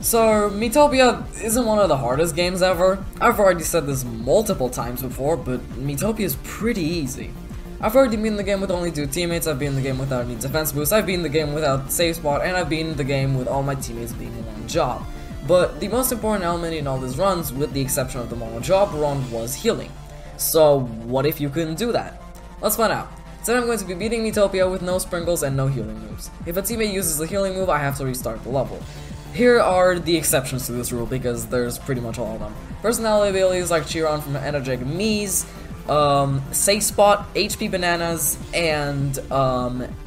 So, Miitopia isn't one of the hardest games ever. I've already said this multiple times before, but Miitopia is pretty easy. I've already been in the game with only 2 teammates, I've been in the game without any defense boost, I've been in the game without save spot, and I've been in the game with all my teammates being in one job. But the most important element in all these runs, with the exception of the mono job run, was healing. So, what if you couldn't do that? Let's find out. Today I'm going to be beating Miitopia with no sprinkles and no healing moves. If a teammate uses a healing move, I have to restart the level. Here are the exceptions to this rule, because there's pretty much all of them. Personality abilities like cheer on from energetic Miis, safe spot, HP bananas, and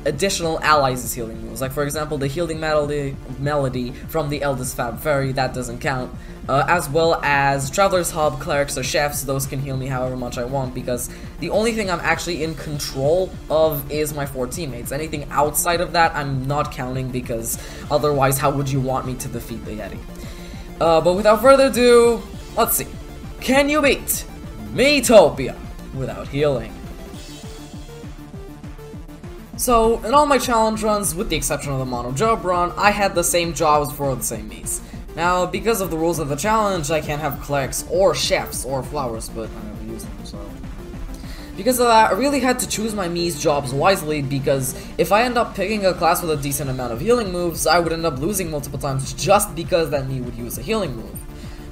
additional allies' healing moves. Like for example, the healing melody from the Eldest Fab Fairy, that doesn't count. As well as Traveler's Hub, Clerics, or Chefs, those can heal me however much I want, because the only thing I'm actually in control of is my 4 teammates. Anything outside of that, I'm not counting, because otherwise how would you want me to defeat the Yeti? But without further ado, let's see. Can you beat Miitopia without healing? So, in all my challenge runs, with the exception of the mono job run, I had the same jobs for the same Miis. Now, because of the rules of the challenge, I can't have clerics or chefs or flowers, but I never use them, so... Because of that, I really had to choose my Mii's jobs wisely, because if I end up picking a class with a decent amount of healing moves, I would end up losing multiple times just because that Mii would use a healing move.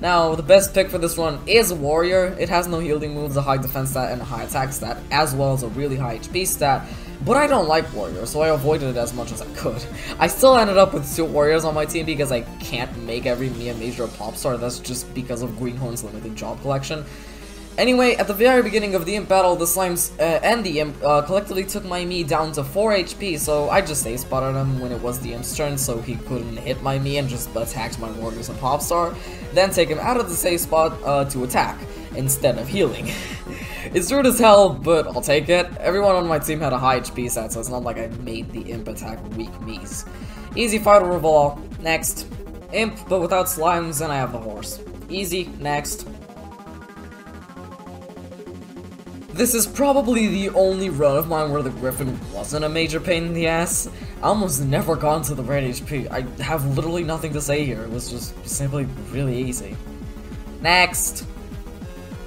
Now, the best pick for this run is Warrior. It has no healing moves, a high defense stat, and a high attack stat, as well as a really high HP stat. But I don't like Warrior, so I avoided it as much as I could. I still ended up with 2 Warriors on my team because I can't make every Mii a major pop star. That's just because of Greenhorn's limited job collection. Anyway, at the very beginning of the Imp battle, the Slimes and the Imp collectively took my Mii down to 4 HP, so I just safe spotted him when it was the Imp's turn so he couldn't hit my Mii and just attacked my Warriors and Popstar, then take him out of the safe spot to attack, instead of healing. It's rude as hell, but I'll take it. Everyone on my team had a high HP stat, so it's not like I made the Imp attack weak Miis. Easy fight over all. Next. Imp, but without slimes, and I have the horse. Easy. Next. This is probably the only run of mine where the Griffin wasn't a major pain in the ass. I almost never got into the red HP. I have literally nothing to say here. It was just simply really easy. Next.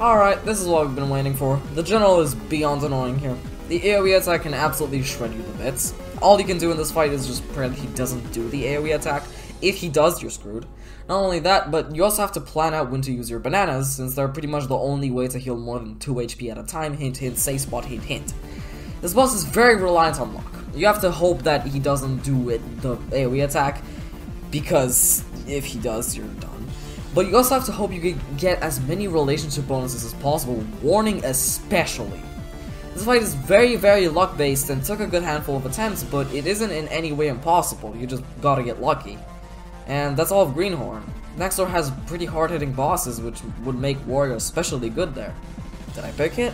Alright, this is what we've been waiting for. The general is beyond annoying here. The AoE attack can absolutely shred you to bits. All you can do in this fight is just pray that he doesn't do the AoE attack. If he does, you're screwed. Not only that, but you also have to plan out when to use your bananas, since they're pretty much the only way to heal more than 2 HP at a time. Hint, hint, safe spot, hint, hint. This boss is very reliant on luck. You have to hope that he doesn't do the AoE attack, because if he does, you're done. But you also have to hope you can get as many relationship bonuses as possible, warning especially. This fight is very, very luck based and took a good handful of attempts, but it isn't in any way impossible, you just gotta get lucky. And that's all of Greenhorn. Next door has pretty hard hitting bosses, which would make Warrior especially good there. Did I pick it?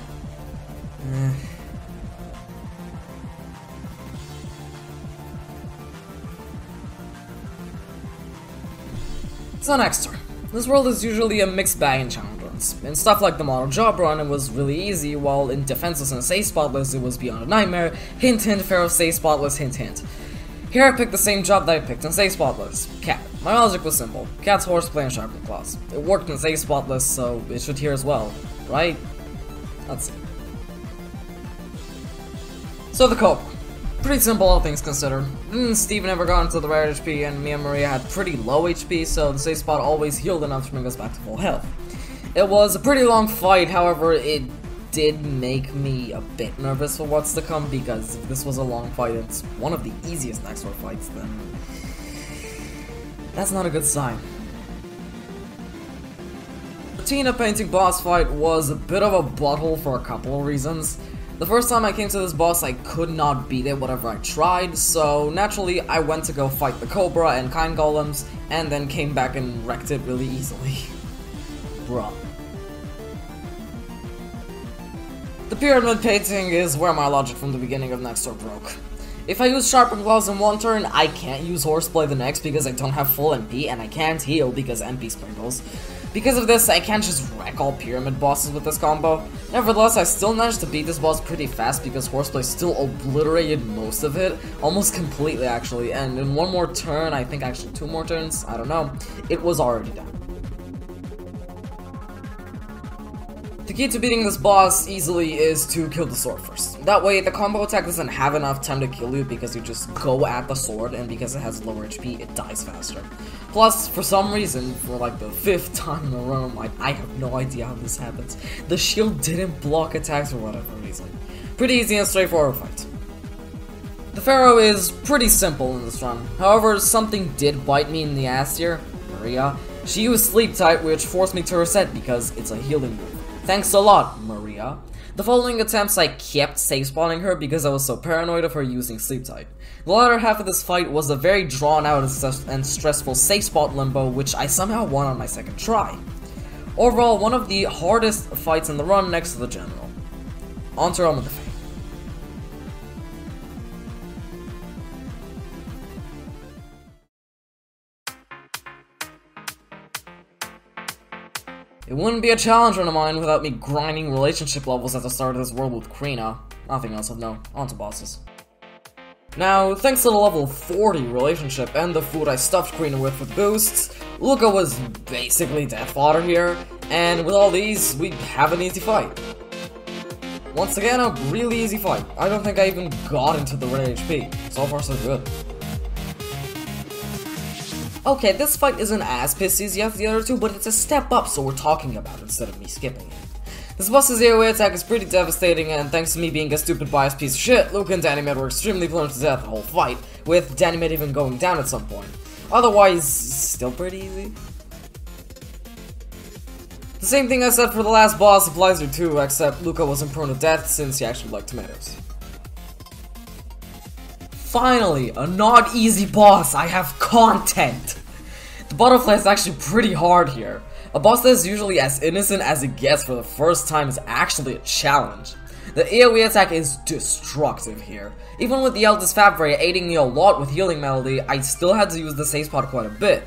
So next turn. This world is usually a mixed bag in challenge runs. In stuff like the mono job run, it was really easy, while in defenseless and safe spotless, it was beyond a nightmare. Hint hint, Pharaoh safe spotless, hint hint. Here I picked the same job that I picked in safe spotless, Cat. My logic was simple. Cat's horseplay and sharpened claws. It worked in safe spotless, so it should here as well, right? Let's see. So the Cobra. Pretty simple, all things considered. Steve never got into the rare HP, and me and Maria had pretty low HP, so the safe spot always healed enough to bring us back to full health. It was a pretty long fight, however, it did make me a bit nervous for what's to come, because if this was a long fight, it's one of the easiest next door fights, then that's not a good sign. The Tina painting boss fight was a bit of a butthole for a couple of reasons. The first time I came to this boss, I could not beat it whatever I tried, so naturally I went to go fight the Cobra and Kind Golems, and then came back and wrecked it really easily. Bruh. The pyramid painting is where my logic from the beginning of Next Door broke. If I use Sharpened Gloves in one turn, I can't use Horseplay the next because I don't have full MP, and I can't heal because MP sprinkles. Because of this, I can't just wreck all Pyramid bosses with this combo. Nevertheless, I still managed to beat this boss pretty fast because Horseplay still obliterated most of it, almost completely actually, and in one more turn, I think actually 2 more turns, I don't know, it was already done. The key to beating this boss easily is to kill the sword first. That way, the combo attack doesn't have enough time to kill you because you just go at the sword, and because it has lower HP, it dies faster. Plus, for some reason, for like the 5th time in a row, I have no idea how this happens. The shield didn't block attacks for whatever reason. Pretty easy and straightforward fight. The Pharaoh is pretty simple in this run. However, something did bite me in the ass here. Maria. She used Sleep Tight, which forced me to reset because it's a healing move. Thanks a lot, Maria. The following attempts I kept safe spawning her because I was so paranoid of her using Sleep Tight. The latter half of this fight was a very drawn out and stressful safe spot limbo, which I somehow won on my 2nd try. Overall, one of the hardest fights in the run next to the General. On to Realm of the Fae. It wouldn't be a challenge run of mine without me grinding relationship levels at the start of this world with Krina. Nothing else of note. On to bosses. Now, thanks to the level 40 relationship and the food I stuffed Krina with boosts, Luca was basically death fodder here, and with all these, we have an easy fight. Once again, a really easy fight. I don't think I even got into the red HP. So far, so good. Okay, this fight isn't as pissy as the other two, but it's a step up, so we're talking about it instead of me skipping it. This boss's AoE attack is pretty devastating, and thanks to me being a stupid biased piece of shit, Luca and Dynamite were extremely blown to death the whole fight, with Dynamite even going down at some point. Otherwise, still pretty easy. The same thing I said for the last boss applies here too, except Luca wasn't prone to death since he actually liked tomatoes. Finally, a not easy boss, I have content! The butterfly is actually pretty hard here. A boss that is usually as innocent as it gets for the first time is actually a challenge. The AoE attack is destructive here. Even with the Eldest Fabry aiding me a lot with healing melody, I still had to use the safe spot quite a bit.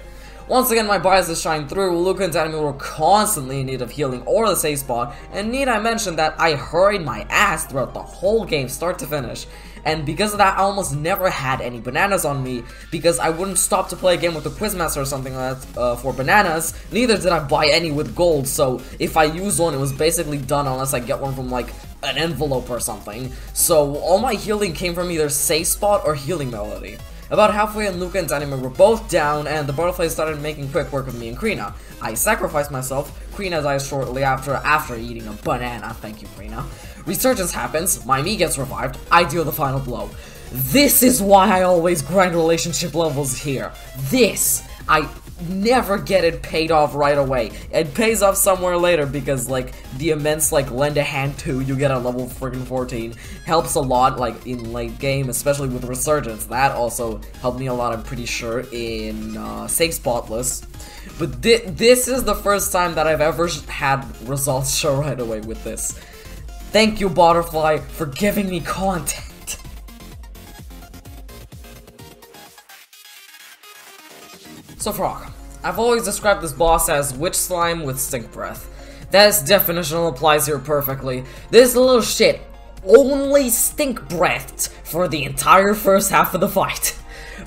Once again, my biases shine through. Luca and Dynamite were constantly in need of healing or the safe spot, and need I mention that I hurried my ass throughout the whole game start to finish. And because of that, I almost never had any bananas on me, because I wouldn't stop to play a game with the Quizmaster or something like that for bananas, neither did I buy any with gold, so if I use one, it was basically done unless I get one from like an envelope or something. So all my healing came from either safe spot or healing melody. About halfway in, Luca and Dynamite were both down, and the butterflies started making quick work of me and Krina. I sacrificed myself. Krina dies shortly after eating a banana. Thank you, Krina. Resurgence happens, my me gets revived, I deal the final blow. This is why I always grind relationship levels here. I never get it paid off right away. It pays off somewhere later because, like, the immense, like, lend a hand to you get at level friggin' 14 helps a lot, like, in late game, especially with Resurgence. That also helped me a lot, I'm pretty sure, in Safe Spotless. But this is the first time that I've ever had results show right away with this. Thank you, Butterfly, for giving me content. So Frog, I've always described this boss as Witch Slime with Stink Breath. This definition applies here perfectly. This little shit only stink breathed for the entire first half of the fight.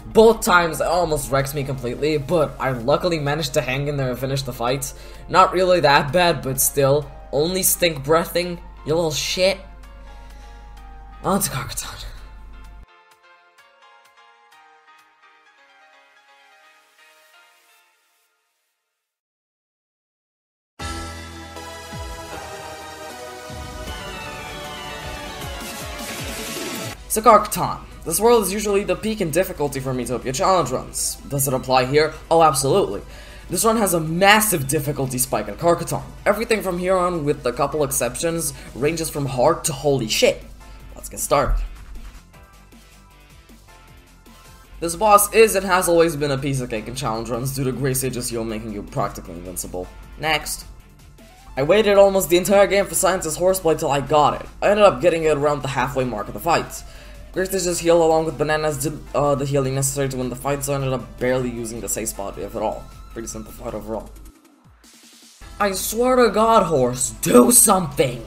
Both times it almost wrecks me completely, but I luckily managed to hang in there and finish the fight. Not really that bad, but still, only stink breathing. You little shit. On to Carcaton. So Carcaton. This world is usually the peak in difficulty for Miitopia challenge runs. Does it apply here? Oh, absolutely. This run has a massive difficulty spike at Carcaton. Everything from here on, with a couple exceptions, ranges from hard to holy shit. Let's get started. This boss is and has always been a piece of cake in challenge runs due to Grey Sage's heal making you practically invincible. Next. I waited almost the entire game for Science's Horseplay till I got it. I ended up getting it around the halfway mark of the fight. Great to just heal along with bananas did the healing necessary to win the fight, so I ended up barely using the safe spot, if at all. Pretty simple fight overall. I swear to God, horse, do something!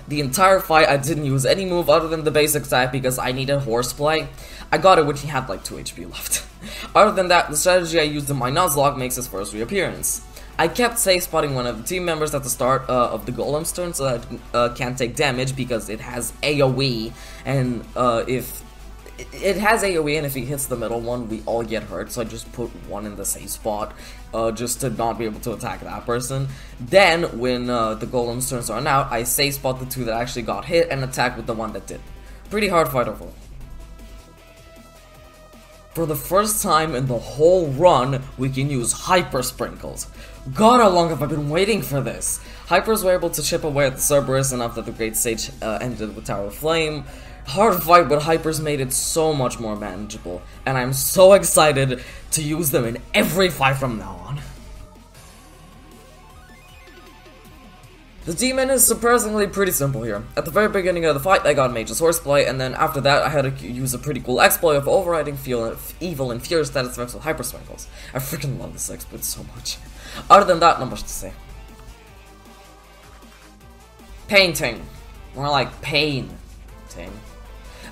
The entire fight I didn't use any move other than the basic attack because I needed horseplay. I got it when he had like 2 HP left. Other than that, the strategy I used in my Nuzlocke makes his first reappearance. I kept safe spotting one of the team members at the start of the golem's turn so that it can't take damage because it has AoE, and if it has AoE and if he hits the middle one, we all get hurt, so I just put one in the safe spot just to not be able to attack that person. Then, when the golem's turns run out, I safe spot the 2 that actually got hit and attack with the one that did. Pretty hard fight overall. For the first time in the whole run, we can use Hyper Sprinkles. God, how long have I been waiting for this? Hypers were able to chip away at the Cerberus enough that the Great Sage ended with Tower of Flame. Hard fight, but Hypers made it so much more manageable, and I'm so excited to use them in every fight from now on. The demon is surprisingly pretty simple here. At the very beginning of the fight, I got Mage's Horseplay, and then after that, I had to use a pretty cool exploit of overriding evil and fear status effects with Hyper Sprinkles. I freaking love this exploit so much. Other than that, not much to say. Painting. More like pain-ting.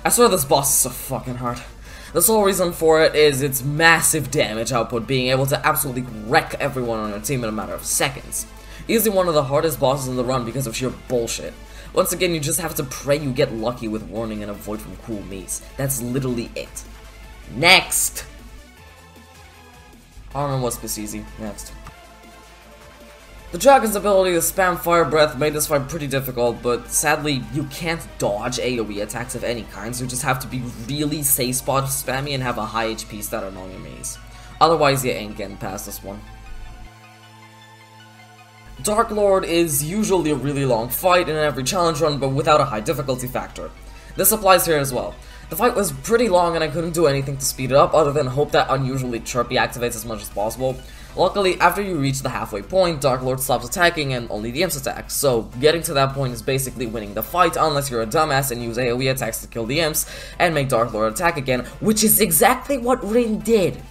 I swear this boss is so fucking hard. The sole reason for it is its massive damage output, being able to absolutely wreck everyone on your team in a matter of seconds. Easily one of the hardest bosses in the run because of sheer bullshit. Once again, you just have to pray you get lucky with warning and avoid from cool meats. That's literally it. Next! Armor was this easy. Next. The dragon's ability to spam Fire Breath made this fight pretty difficult, but sadly, you can't dodge AoE attacks of any kind, so you just have to be really safe spot spammy and have a high HP stat on all your enemies. Otherwise, you ain't getting past this one. Dark Lord is usually a really long fight in every challenge run, but without a high difficulty factor. This applies here as well. The fight was pretty long and I couldn't do anything to speed it up other than hope that unusually Chirpy activates as much as possible. Luckily, after you reach the halfway point, Dark Lord stops attacking and only the imps attack, so getting to that point is basically winning the fight unless you're a dumbass and use AoE attacks to kill the imps and make Dark Lord attack again, which is exactly what Rin did.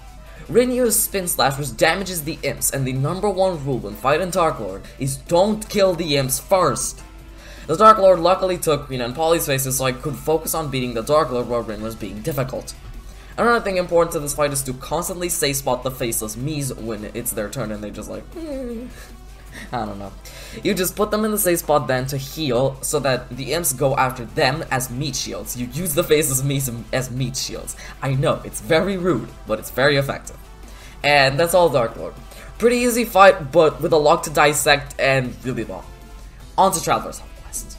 Rin used Spin Slash, which damages the imps, and the #1 rule when fighting Dark Lord is don't kill the imps first. The Dark Lord luckily took Queen and Polly's faces, so I could focus on beating the Dark Lord while Rin was being difficult. Another thing important to this fight is to constantly safe spot the faceless Miis when it's their turn and they just like, I don't know. You just put them in the safe spot then to heal, so that the imps go after them as meat shields. You use the faceless Miis as meat shields. I know, it's very rude, but it's very effective. And that's all Dark Lord. Pretty easy fight, but with a lot to dissect and really long. On to Traveler's Hub Quest.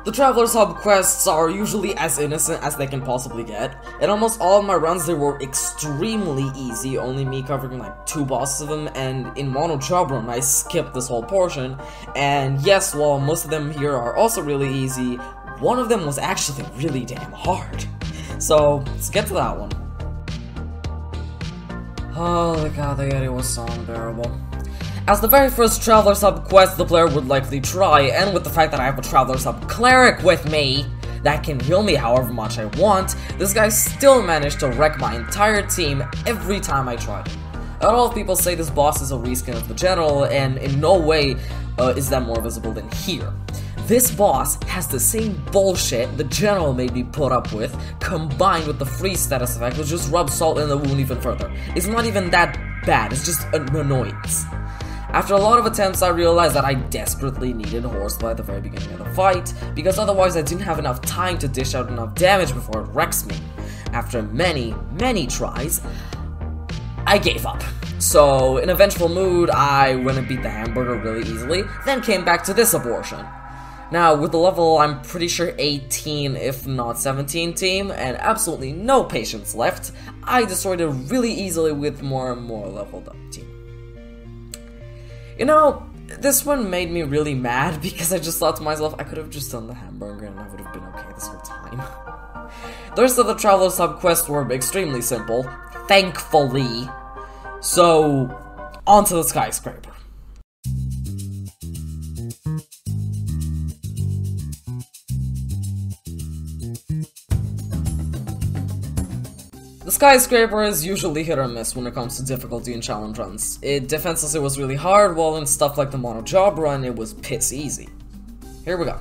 The Traveler's Hub quests are usually as innocent as they can possibly get. In almost all of my runs they were extremely easy, only me covering like 2 bosses of them, and in Mono Job Run I skipped this whole portion. And yes, while most of them here are also really easy, one of them was actually really damn hard. So, let's get to that one. Holy god, the Yeti was so unbearable. As the very first Traveler's Hub quest the player would likely try, and with the fact that I have a Traveler's Hub Cleric with me that can heal me however much I want, this guy still managed to wreck my entire team every time I tried. A lot of people say this boss is a reskin of the General, and in no way is that more visible than here. This boss has the same bullshit the General made me put up with, combined with the freeze status effect, which just rubs salt in the wound even further. It's not even that bad, it's just an annoyance. After a lot of attempts, I realized that I desperately needed Horseplay at the very beginning of the fight, because otherwise I didn't have enough time to dish out enough damage before it wrecks me. After many, many tries, I gave up. So, in a vengeful mood, I went and beat the hamburger really easily, then came back to this abortion. Now, with the level I'm pretty sure 18, if not 17 team, and absolutely no patience left, I destroyed it really easily with more and more leveled up team. You know, this one made me really mad because I just thought to myself, I could have just done the hamburger and I would have been okay this whole time. The rest of the Traveler's Hub quests were extremely simple, thankfully. So, on to the skyscraper. The skyscraper is usually hit or miss when it comes to difficulty in challenge runs. In defenseless it was really hard, while in stuff like the mono job run it was piss easy. Here we go.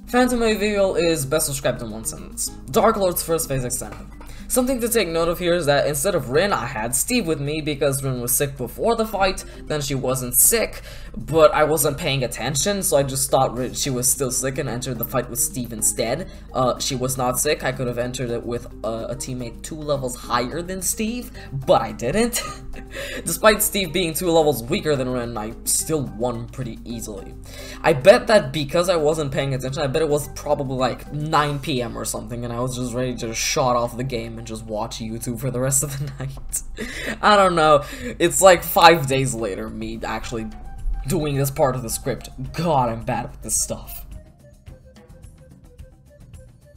Phantom Reveal is best described in one sentence. Dark Lord's first phase extended. Something to take note of here is that instead of Rin, I had Steve with me because Rin was sick before the fight, then she wasn't sick, but I wasn't paying attention, so I just thought she was still sick and entered the fight with Steve instead. She was not sick. I could have entered it with a teammate 2 levels higher than Steve, but I didn't. Despite Steve being 2 levels weaker than Rin, I still won pretty easily. I bet that because I wasn't paying attention, I bet it was probably like 9 PM or something, and I was just ready to shut off the game and just watch YouTube for the rest of the night. I don't know. It's like 5 days later, me actually doing this part of the script. God, I'm bad with this stuff.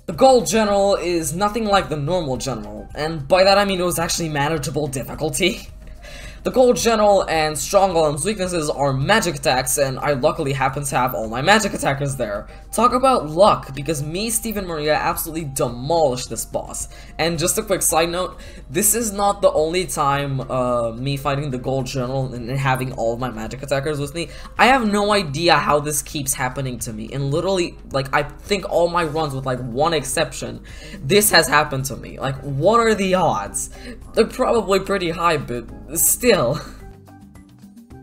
The Gold General is nothing like the normal General, and by that I mean it was actually manageable difficulty. The Gold General and Strong Golem's weaknesses are magic attacks, and I luckily happen to have all my magic attackers there. Talk about luck, because me, Steve, and Maria absolutely demolished this boss. And just a quick side note, this is not the only time me fighting the Gold General and having all of my magic attackers with me. I have no idea how this keeps happening to me, and literally, like, I think all my runs, with like one exception, this has happened to me. Like, what are the odds? They're probably pretty high, but still.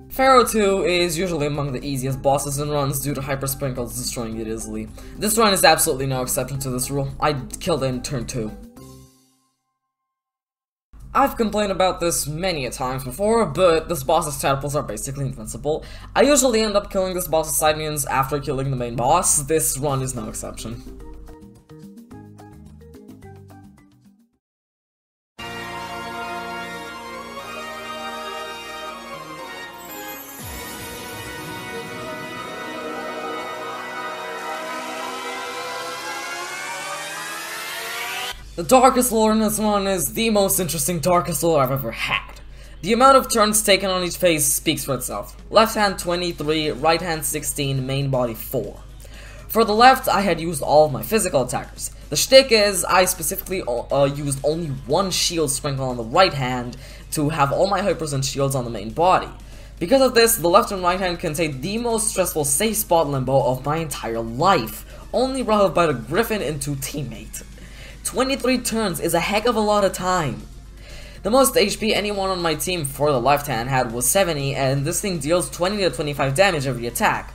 Pharaoh 2 is usually among the easiest bosses in runs due to Hyper Sprinkles destroying it easily. This run is absolutely no exception to this rule. I killed it in turn 2. I've complained about this many a times before, but this boss's tadpoles are basically invincible. I usually end up killing this boss's side minions after killing the main boss. This run is no exception. The Darkest Lord in this one is the most interesting Darkest Lord I've ever had. The amount of turns taken on each phase speaks for itself. Left hand 23, right hand 16, main body 4. For the left, I had used all of my physical attackers. The shtick is, I specifically used only one shield sprinkle on the right hand to have all my hypers and shields on the main body. Because of this, the left and right hand contain the most stressful safe spot limbo of my entire life, only routed by the Griffin and 2 teammates. 23 turns is a heck of a lot of time. The most HP anyone on my team for the left hand had was 70, and this thing deals 20 to 25 damage every attack.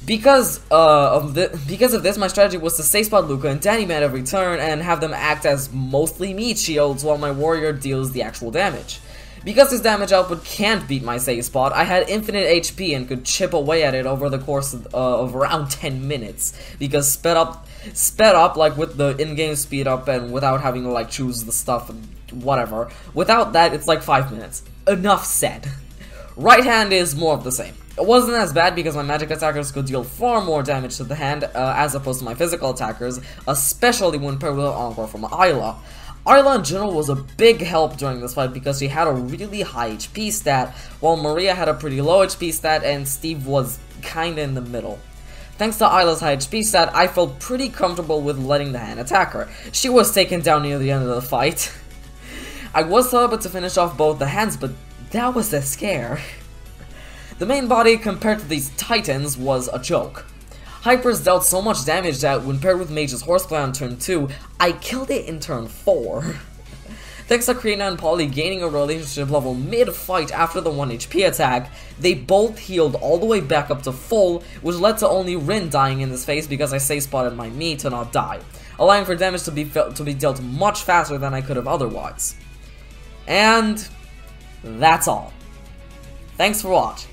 Because of this, my strategy was to safe spot Luca and Danny Man every turn and have them act as mostly meat shields while my warrior deals the actual damage. Because his damage output can't beat my safe spot, I had infinite HP and could chip away at it over the course of around 10 minutes. Because sped up like with the in-game speed up and without having to like choose the stuff and whatever. Without that, it's like 5 minutes. Enough said. Right hand is more of the same. It wasn't as bad because my magic attackers could deal far more damage to the hand as opposed to my physical attackers, especially when paired with an encore from Ayla. Ayla in general was a big help during this fight because she had a really high HP stat, while Maria had a pretty low HP stat and Steve was kinda in the middle. Thanks to Ayla's high HP stat, I felt pretty comfortable with letting the hand attack her. She was taken down near the end of the fight. I was able to finish off both the hands, but that was a scare. The main body compared to these titans was a joke. Hypers dealt so much damage that when paired with Mage's Horseplay on turn 2, I killed it in turn 4. Thanks to Karina and Polly gaining a relationship level mid-fight after the 1 HP attack, they both healed all the way back up to full, which led to only Rin dying in this phase because I safe spotted my me to not die, allowing for damage to be dealt much faster than I could have otherwise. And that's all. Thanks for watching.